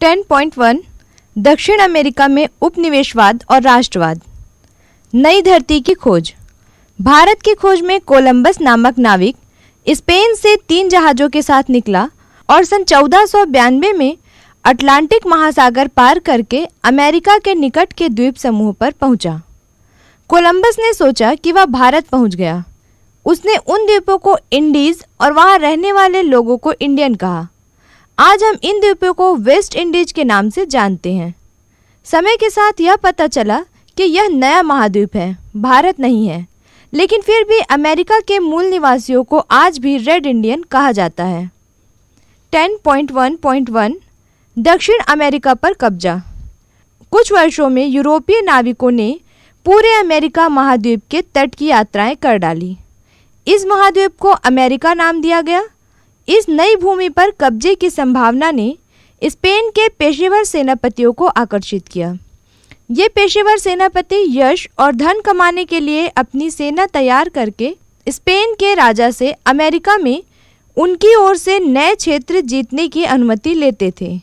10.1 दक्षिण अमेरिका में उपनिवेशवाद और राष्ट्रवाद। नई धरती की खोज। भारत की खोज में कोलंबस नामक नाविक स्पेन से 3 जहाज़ों के साथ निकला और सन 1492 में अटलांटिक महासागर पार करके अमेरिका के निकट के द्वीप समूह पर पहुंचा। कोलंबस ने सोचा कि वह भारत पहुंच गया। उसने उन द्वीपों को इंडीज़ और वहां रहने वाले लोगों को इंडियन कहा। आज हम इन द्वीपों को वेस्ट इंडीज के नाम से जानते हैं। समय के साथ यह पता चला कि यह नया महाद्वीप है, भारत नहीं है, लेकिन फिर भी अमेरिका के मूल निवासियों को आज भी रेड इंडियन कहा जाता है। 10.1.1 दक्षिण अमेरिका पर कब्जा। कुछ वर्षों में यूरोपीय नाविकों ने पूरे अमेरिका महाद्वीप के तट की यात्राएं कर डाली। इस महाद्वीप को अमेरिका नाम दिया गया। इस नई भूमि पर कब्जे की संभावना ने स्पेन के पेशेवर सेनापतियों को आकर्षित किया। ये पेशेवर सेनापति यश और धन कमाने के लिए अपनी सेना तैयार करके स्पेन के राजा से अमेरिका में उनकी ओर से नए क्षेत्र जीतने की अनुमति लेते थे।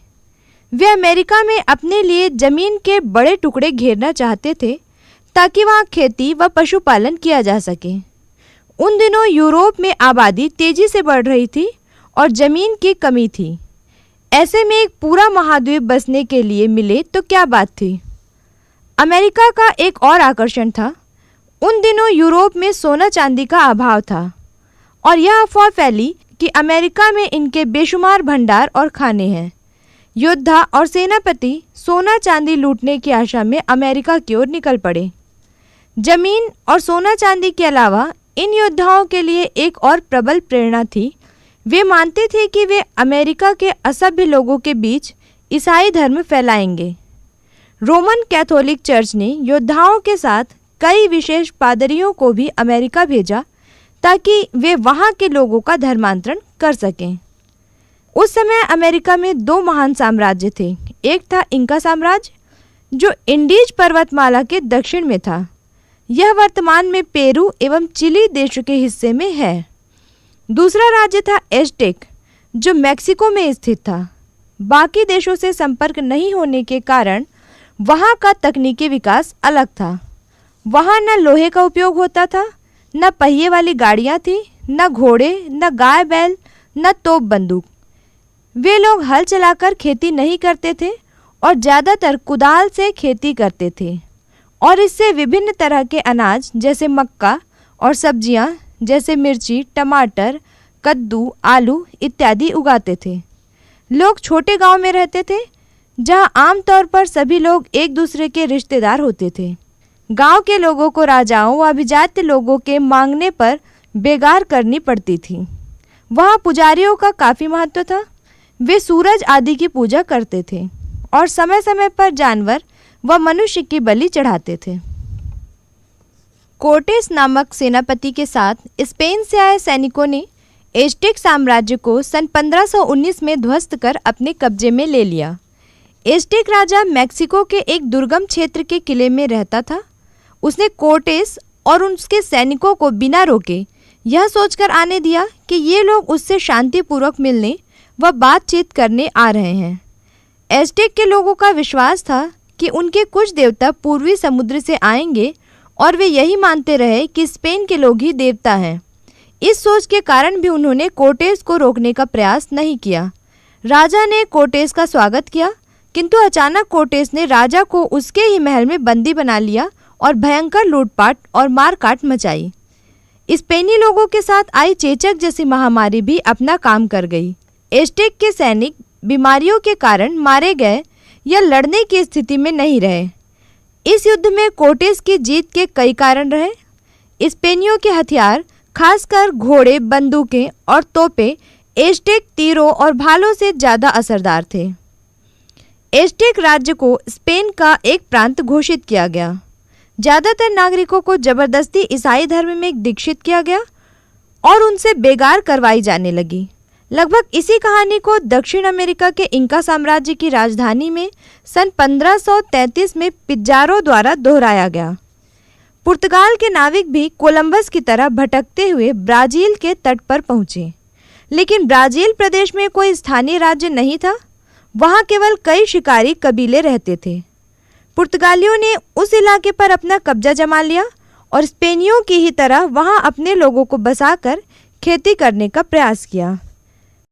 वे अमेरिका में अपने लिए जमीन के बड़े टुकड़े घेरना चाहते थे ताकि वहाँ खेती व पशुपालन किया जा सके। उन दिनों यूरोप में आबादी तेजी से बढ़ रही थी और ज़मीन की कमी थी। ऐसे में एक पूरा महाद्वीप बसने के लिए मिले तो क्या बात थी। अमेरिका का एक और आकर्षण था। उन दिनों यूरोप में सोना चांदी का अभाव था और यह अफवाह फैली कि अमेरिका में इनके बेशुमार भंडार और खाने हैं। योद्धा और सेनापति सोना चांदी लूटने की आशा में अमेरिका की ओर निकल पड़े। जमीन और सोना चांदी के अलावा इन योद्धाओं के लिए एक और प्रबल प्रेरणा थी। वे मानते थे कि वे अमेरिका के असभ्य लोगों के बीच ईसाई धर्म फैलाएंगे। रोमन कैथोलिक चर्च ने योद्धाओं के साथ कई विशेष पादरियों को भी अमेरिका भेजा ताकि वे वहां के लोगों का धर्मांतरण कर सकें। उस समय अमेरिका में 2 महान साम्राज्य थे। एक था इंका साम्राज्य, जो इंडीज पर्वतमाला के दक्षिण में था। यह वर्तमान में पेरू एवं चिली देशों के हिस्से में है। दूसरा राज्य था एज़टेक, जो मैक्सिको में स्थित था। बाकी देशों से संपर्क नहीं होने के कारण वहाँ का तकनीकी विकास अलग था। वहाँ न लोहे का उपयोग होता था, न पहिए वाली गाड़ियाँ थीं, न घोड़े, न गाय बैल, न तोप बंदूक। वे लोग हल चलाकर खेती नहीं करते थे और ज़्यादातर कुदाल से खेती करते थे और इससे विभिन्न तरह के अनाज जैसे मक्का और सब्जियाँ जैसे मिर्ची, टमाटर, कद्दू, आलू इत्यादि उगाते थे। लोग छोटे गांव में रहते थे जहां आमतौर पर सभी लोग एक दूसरे के रिश्तेदार होते थे। गांव के लोगों को राजाओं व अभिजात्य लोगों के मांगने पर बेगार करनी पड़ती थी। वहां पुजारियों का काफ़ी महत्व था। वे सूरज आदि की पूजा करते थे और समय समय पर जानवर व मनुष्य की बलि चढ़ाते थे। कोर्टेस नामक सेनापति के साथ स्पेन से आए सैनिकों ने एज़टेक साम्राज्य को सन 1519 में ध्वस्त कर अपने कब्जे में ले लिया। एज़टेक राजा मैक्सिको के एक दुर्गम क्षेत्र के किले में रहता था। उसने कोर्टेस और उसके सैनिकों को बिना रोके यह सोचकर आने दिया कि ये लोग उससे शांतिपूर्वक मिलने व बातचीत करने आ रहे हैं। एज़टेक के लोगों का विश्वास था कि उनके कुछ देवता पूर्वी समुद्र से आएंगे और वे यही मानते रहे कि स्पेन के लोग ही देवता हैं। इस सोच के कारण भी उन्होंने कोर्टेस को रोकने का प्रयास नहीं किया। राजा ने कोर्टेस का स्वागत किया, किंतु अचानक कोर्टेस ने राजा को उसके ही महल में बंदी बना लिया और भयंकर लूटपाट और मारकाट मचाई। स्पेनी लोगों के साथ आई चेचक जैसी महामारी भी अपना काम कर गई। एज़टेक के सैनिक बीमारियों के कारण मारे गए या लड़ने की स्थिति में नहीं रहे। इस युद्ध में कोर्टेस की जीत के कई कारण रहे। स्पेनियों के हथियार, खासकर घोड़े, बंदूकें और तोपें एज़टेक तीरों और भालों से ज़्यादा असरदार थे। एज़टेक राज्य को स्पेन का एक प्रांत घोषित किया गया। ज़्यादातर नागरिकों को जबरदस्ती ईसाई धर्म में दीक्षित किया गया और उनसे बेगार करवाई जाने लगी। लगभग इसी कहानी को दक्षिण अमेरिका के इंका साम्राज्य की राजधानी में सन 1533 में पिज़ारो द्वारा दोहराया गया। पुर्तगाल के नाविक भी कोलंबस की तरह भटकते हुए ब्राज़ील के तट पर पहुंचे, लेकिन ब्राज़ील प्रदेश में कोई स्थानीय राज्य नहीं था। वहाँ केवल कई शिकारी कबीले रहते थे। पुर्तगालियों ने उस इलाके पर अपना कब्जा जमा लिया और स्पेनियों की ही तरह वहाँ अपने लोगों को बसाकर खेती करने का प्रयास किया।